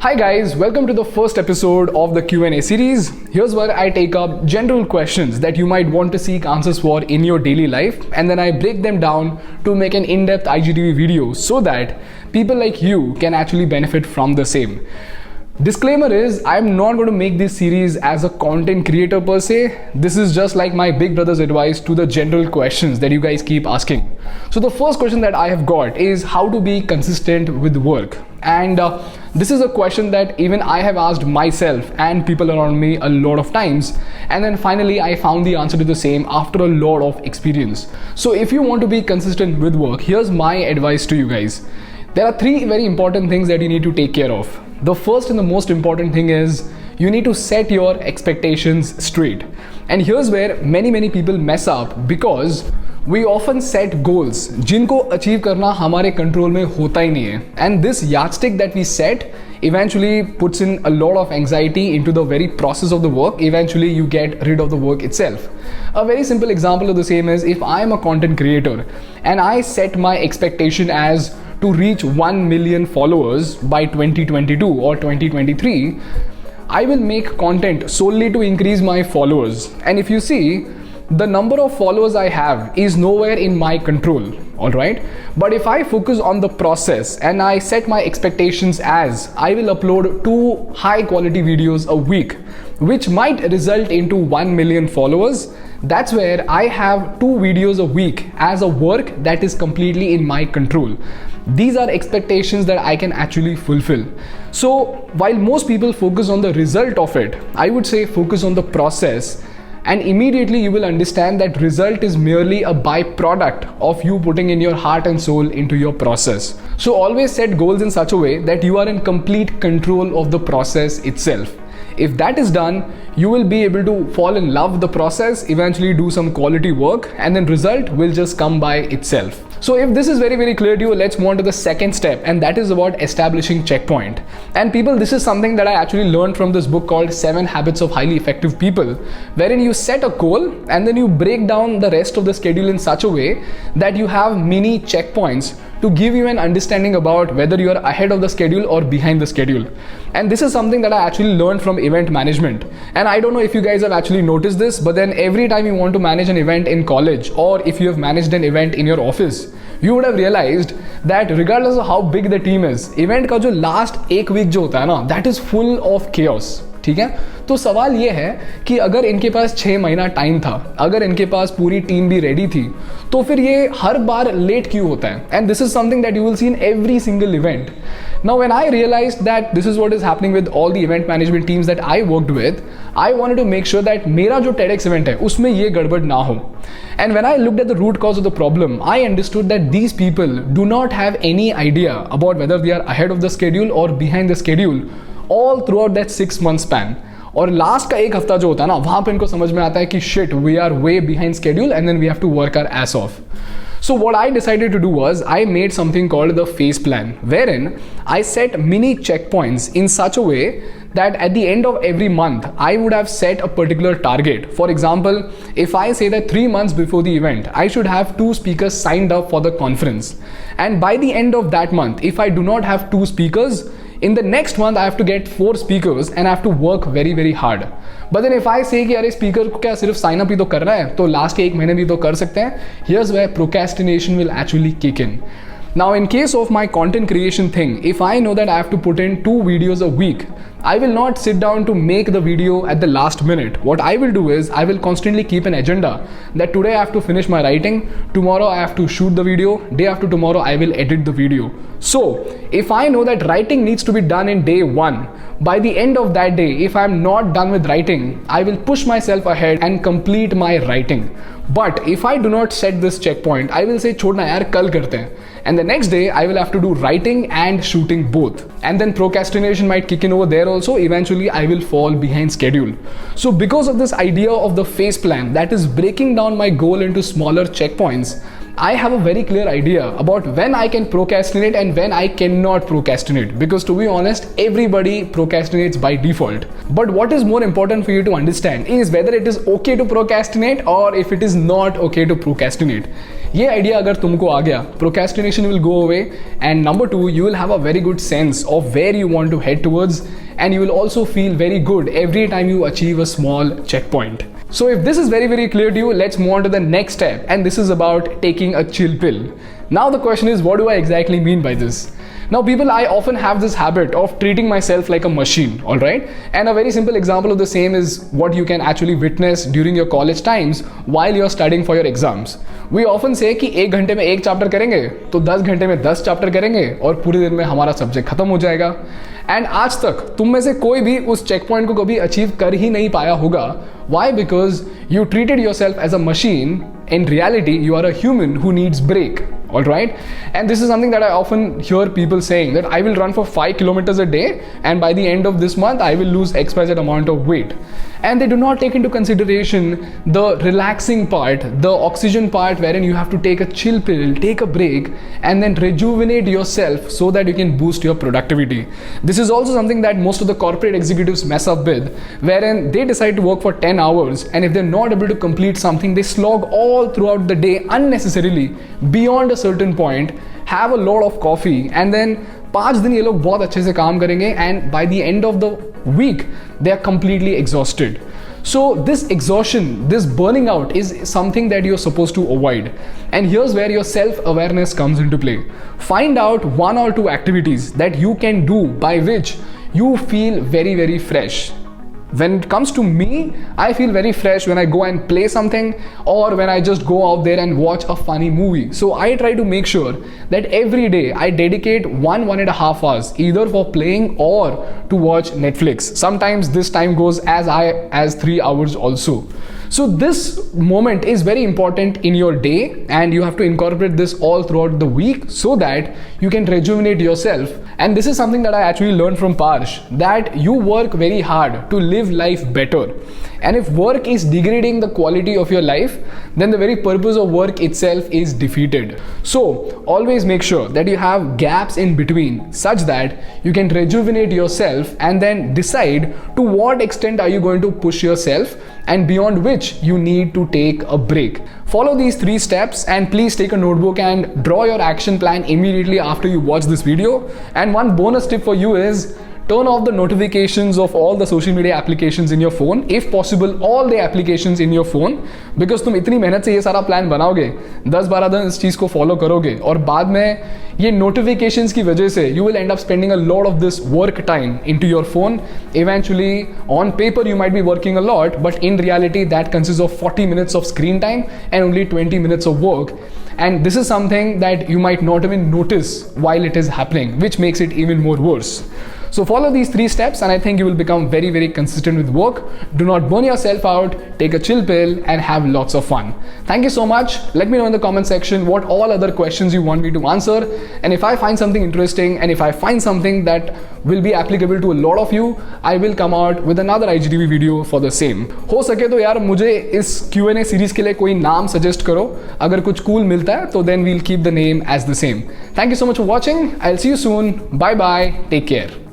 Hi guys, welcome to the first episode of the Q&A series. Here's where I take up general questions that you might want to seek answers for in your daily life, and then I break them down to make an in-depth IGTV video so that people like you can actually benefit from the same. Disclaimer is, I'm not going to make this series as a content creator per se. This is just like my big brother's advice to the general questions that you guys keep asking. So the first question that I have got is how to be consistent with work. And this is a question that even I have asked myself and people around me a lot of times. And then finally I found the answer to the same after a lot of experience. So if you want to be consistent with work, here's my advice to you guys. There are three very important things that you need to take care of. The first and the most important thing is you need to set your expectations straight. And here's where many people mess up because we often set goals जिनको achieve करना हमारे control में होता ही नहीं है. And this yardstick that we set eventually puts in a lot of anxiety into the very process of the work. Eventually you get rid of the work itself. A very simple example of the same is if I am a content creator and I set my expectation as to reach 1 million followers by 2022 or 2023, I will make content solely to increase my followers. And if you see, the number of followers I have is nowhere in my control, alright? But if I focus on the process and I set my expectations as I will upload 2 high quality videos a week, which might result into 1 million followers, that's where I have 2 videos a week as a work that is completely in my control. These are expectations that I can actually fulfill. So while most people focus on the result of it, I would say focus on the process, and immediately you will understand that result is merely a byproduct of you putting in your heart and soul into your process. So always set goals in such a way that you are in complete control of the process itself. If that is done, you will be able to fall in love with the process, eventually do some quality work, and then result will just come by itself. So if this is very clear to you, let's move on to the second step, and that is about establishing checkpoint. And people, this is something that I actually learned from this book called 7 Habits of Highly Effective People, wherein you set a goal and then you break down the rest of the schedule in such a way that you have mini checkpoints to give you an understanding about whether you are ahead of the schedule or behind the schedule. And this is something that I actually learned from event management. And I don't know if you guys have actually noticed this, but then every time you want to manage an event in college, or if you have managed an event in your office, you would have realized that regardless of how big the team is, event का जो last एक week जो होता है ना, that is full of chaos. ठीक है, तो सवाल ये है कि अगर इनके पास 6 महीना टाइम था, अगर इनके पास पूरी टीम भी रेडी थी, तो फिर ये हर बार लेट क्यों होता है? And this is something that you will see in every single event. Now when I realized that this is what is happening with all the event management teams that I worked with, I wanted to make sure that मेरा जो TEDx event है उसमें ये गड़बड़ ना हो. And when I looked at the root cause of the problem, I understood that these people do not have any idea about whether they are ahead of the schedule or behind the schedule all throughout that 6 month span. और last का एक हफ्ता जो होता है ना, वहां पे इनको समझ में आता है कि shit, we are way behind schedule and then we have to work our ass off. So what I decided to do was I made something called the phase plan, wherein I set mini checkpoints in such a way that at the end of every month I would have set a particular target. For example, if I say that 3 months before the event I should have 2 speakers signed up for the conference, and by the end of that month if I do not have 2 speakers, in the next month I have to get 4 speakers and I have to work very hard. But then if I say कि अरे speaker को क्या सिर्फ sign up ही तो करना है, तो last के 1 महीने भी तो कर सकते हैं. Here's where procrastination will actually kick in. Now in case of my content creation thing, if I know that I have to put in 2 videos a week, I will not sit down to make the video at the last minute. What I will do is I will constantly keep an agenda that today I have to finish my writing, tomorrow I have to shoot the video, day after tomorrow I will edit the video. So if I know that writing needs to be done in day 1, by the end of that day, if I am not done with writing, I will push myself ahead and complete my writing. But if I do not set this checkpoint, I will say छोड़ना यार कल करते हैं, and the next day I will have to do writing and shooting both, and then procrastination might kick in over there also. Eventually I will fall behind schedule. So because of this idea of the phase plan, that is breaking down my goal into smaller checkpoints, I have a very clear idea about when I can procrastinate and when I cannot procrastinate, because to be honest, everybody procrastinates by default. But what is more important for you to understand is whether it is okay to procrastinate or if it is not okay to procrastinate. ये idea अगर तुमको आ गया, procrastination will go away, and number 2, you will have a very good sense of where you want to head towards, and you will also feel very good every time you achieve a small checkpoint. So if this is very, very clear to you, let's move on to the next step, and this is about taking a chill pill. Now the question is, what do I exactly mean by this? Now people, I often have this habit of treating myself like a machine, alright? And a very simple example of the same is what you can actually witness during your college times while you're studying for your exams. We often say कि 1 घंटे में 1 chapter करेंगे तो 10 घंटे में 10 chapter करेंगे और पूरे दिन में हमारा सब्जेक्ट खत्म हो जाएगा. एंड आज तक तुम में से कोई भी उस चेक पॉइंट को कभी अचीव कर ही नहीं पाया होगा. Why? Because you treated yourself as a machine. In reality, you are a human who needs break. Alright? And this is something that I often hear people saying, that I will run for 5 kilometers a day and by the end of this month I will lose XYZ amount of weight. And they do not take into consideration the relaxing part, the oxygen part, wherein you have to take a chill pill, take a break, and then rejuvenate yourself so that you can boost your productivity. This is also something that most of the corporate executives mess up with, wherein they decide to work for 10 hours, and if they're not able to complete something, they slog all throughout the day unnecessarily beyond a certain point, have a lot of coffee, and then 5 दिन ये लोग बहुत अच्छे से काम करेंगे, and by the end of the week they are completely exhausted. So this exhaustion, this burning out is something that you're supposed to avoid. And here's where your self-awareness comes into play. Find out 1 or 2 activities that you can do by which you feel very, very fresh. When it comes to me, I feel very fresh when I go and play something, or when I just go out there and watch a funny movie. So I try to make sure that every day I dedicate 1.5 hours either for playing or to watch Netflix. Sometimes this time goes as high as 3 hours also. So this moment is very important in your day, and you have to incorporate this all throughout the week so that you can rejuvenate yourself. And this is something that I actually learned from Parsh, that you work very hard to live life better. And if work is degrading the quality of your life, then the very purpose of work itself is defeated. So always make sure that you have gaps in between such that you can rejuvenate yourself and then decide to what extent are you going to push yourself, and beyond which you need to take a break. Follow these 3 steps, and please take a notebook and draw your action plan immediately after you watch this video. And one bonus tip for you is turn off the notifications of all the social media applications in your phone, if possible all the applications in your phone, because तुम इतनी मेहनत से ये सारा plan बनाओगे, 10-12 दिन इस चीज़ को फॉलो करोगे, और बाद में ये notifications की वजह से you will end up spending a lot of this work time into your phone. Eventually, on paper you might be working a lot, but in reality that consists of 40 minutes of screen time and only 20 minutes of work. And this is something that you might not even notice while it is happening, which makes it even more worse. So follow these 3 steps, and I think you will become very, very consistent with work. Do not burn yourself out, take a chill pill, and have lots of fun. Thank you so much. Let me know in the comment section what all other questions you want me to answer. And if I find something interesting, and if I find something that will be applicable to a lot of you, I will come out with another IGTV video for the same. हो सके तो यार मुझे इस Q&A series के लिए कोई नाम सजेस्ट करो. अगर कुछ cool मिलता है तो then we'll keep the name as the same. Thank you so much for watching. I'll see you soon. Bye bye. Take care.